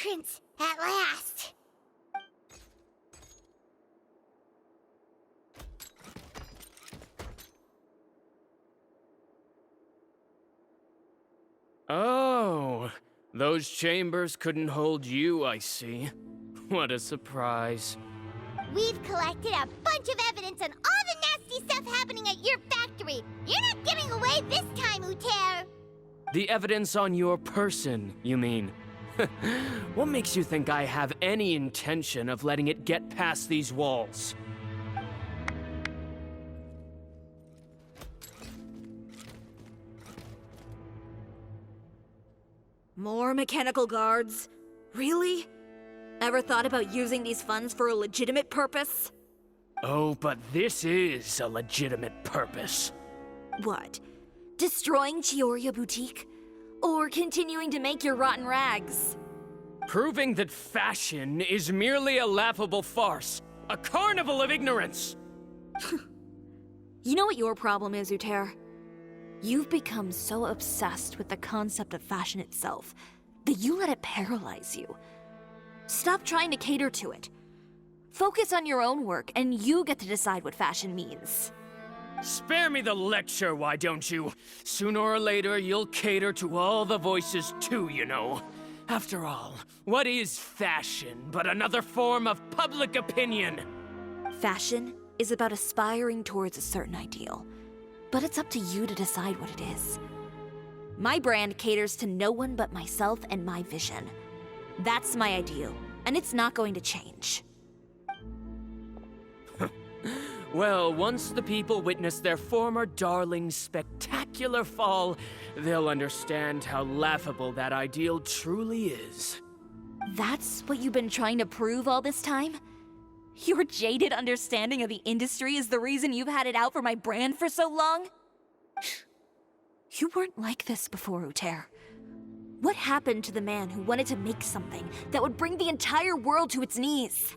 entrance, at last! Oh, those chambers couldn't hold you, I see. What a surprise. We've collected a bunch of evidence on all the nasty stuff happening at your factory. You're not getting away this time, Uter. The evidence on your person, you mean? What makes you think I have any intention of letting it get past these walls? More mechanical guards? Really? Ever thought about using these funds for a legitimate purpose? Oh, but this is a legitimate purpose. What? Destroying CHIORI Boutique? Or continuing to make your rotten rags? Proving that fashion is merely a laughable farce. A carnival of ignorance! You know what your problem is, Uter? You've become so obsessed with the concept of fashion itself that you let it paralyze you. Stop trying to cater to it. Focus on your own work, and you get to decide what fashion means. Spare me the lecture, why don't you? Sooner or later, you'll cater to all the voices too, you know. After all, what is fashion but another form of public opinion? Fashion is about aspiring towards a certain ideal, but it's up to you to decide what it is. My brand caters to no one but myself and my vision. That's my ideal, and it's not going to change. Well, once the people witness their former darling's spectacular fall, they'll understand how laughable that ideal truly is. That's what you've been trying to prove all this time? Your jaded understanding of the industry is the reason you've had it out for my brand for so long? You weren't like this before, Uter. What happened to the man who wanted to make something that would bring the entire world to its knees?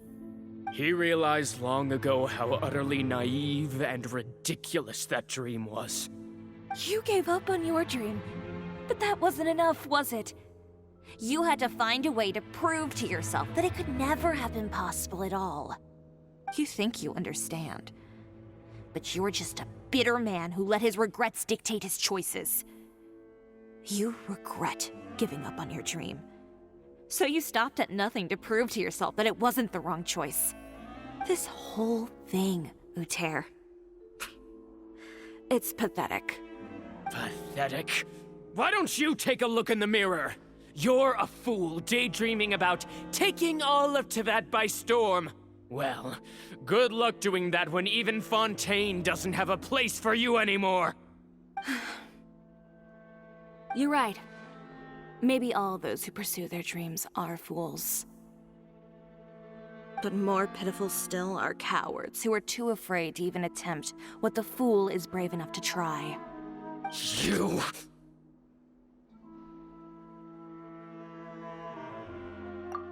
He realized long ago how utterly naive and ridiculous that dream was. You gave up on your dream, but that wasn't enough, was it? You had to find a way to prove to yourself that it could never have been possible at all. You think you understand, but you're just a bitter man who let his regrets dictate his choices. You regret giving up on your dream. So you stopped at nothing to prove to yourself that it wasn't the wrong choice. This whole thing, Uter. It's pathetic. Pathetic? Why don't you take a look in the mirror? You're a fool daydreaming about taking all of Teyvat by storm. Well, good luck doing that when even Fontaine doesn't have a place for you anymore. You're right. Maybe all those who pursue their dreams are fools. But more pitiful still are cowards who are too afraid to even attempt what the fool is brave enough to try. You...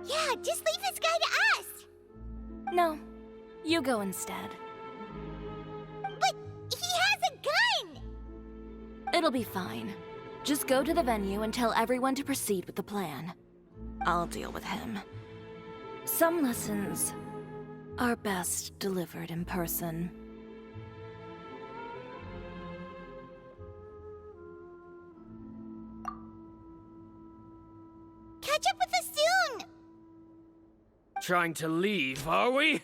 Yeah, just leave this guy to us! No, you go instead. But he has a gun! It'll be fine. Just go to the venue and tell everyone to proceed with the plan. I'll deal with him. Some lessons are best delivered in person. Catch up with us soon! Trying to leave, are we?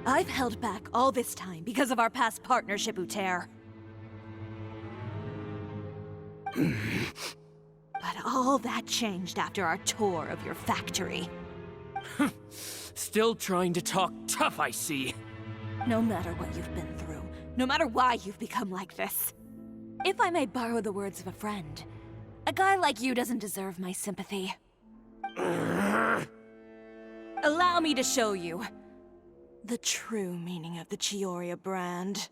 I've held back all this time because of our past partnership, Uter. But all that changed after our tour of your factory. Still trying to talk tough, I see. No matter what you've been through, no matter why you've become like this. If I may borrow the words of a friend, a guy like you doesn't deserve my sympathy. Allow me to show you the true meaning of the CHIORI brand.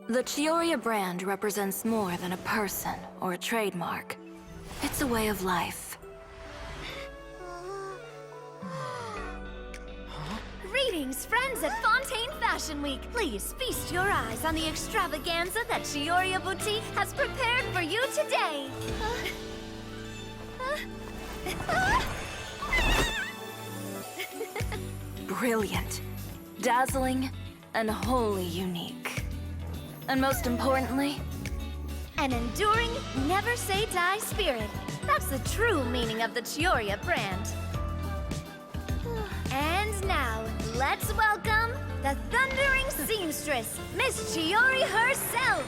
The CHIORI brand represents more than a person or a trademark. It's a way of life. Great Greetings, friends at Fontaine Fashion Week. Please feast your eyes on the extravaganza that CHIORI Boutique has prepared for you today. Brilliant, dazzling, and wholly unique. And most importantly, An enduring, never-say-die spirit. That's the true meaning of the CHIORI brand. And now, let's welcome the thundering seamstress, Miss CHIORI herself!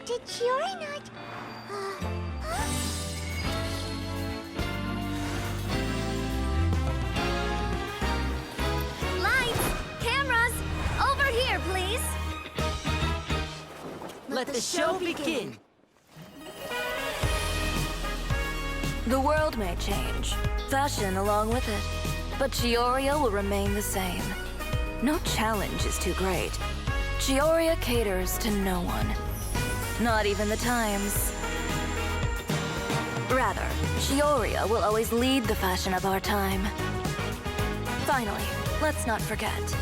Did Chiori not... Lights! Cameras! Over here, please! Let the show begin! the world may change, fashion along with it, but CHIORI will remain the same. No challenge is too great. CHIORI caters to no one. Not even the times. Rather, CHIORI will always lead the fashion of our time. Finally, let's not forget.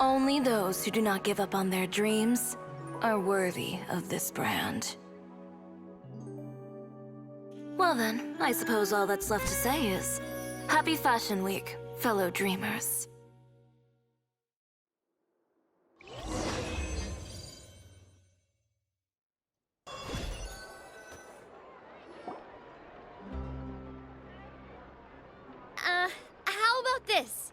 Only those who do not give up on their dreams are worthy of this brand. Well then, I suppose all that's left to say is, Happy Fashion Week, fellow dreamers. How about this?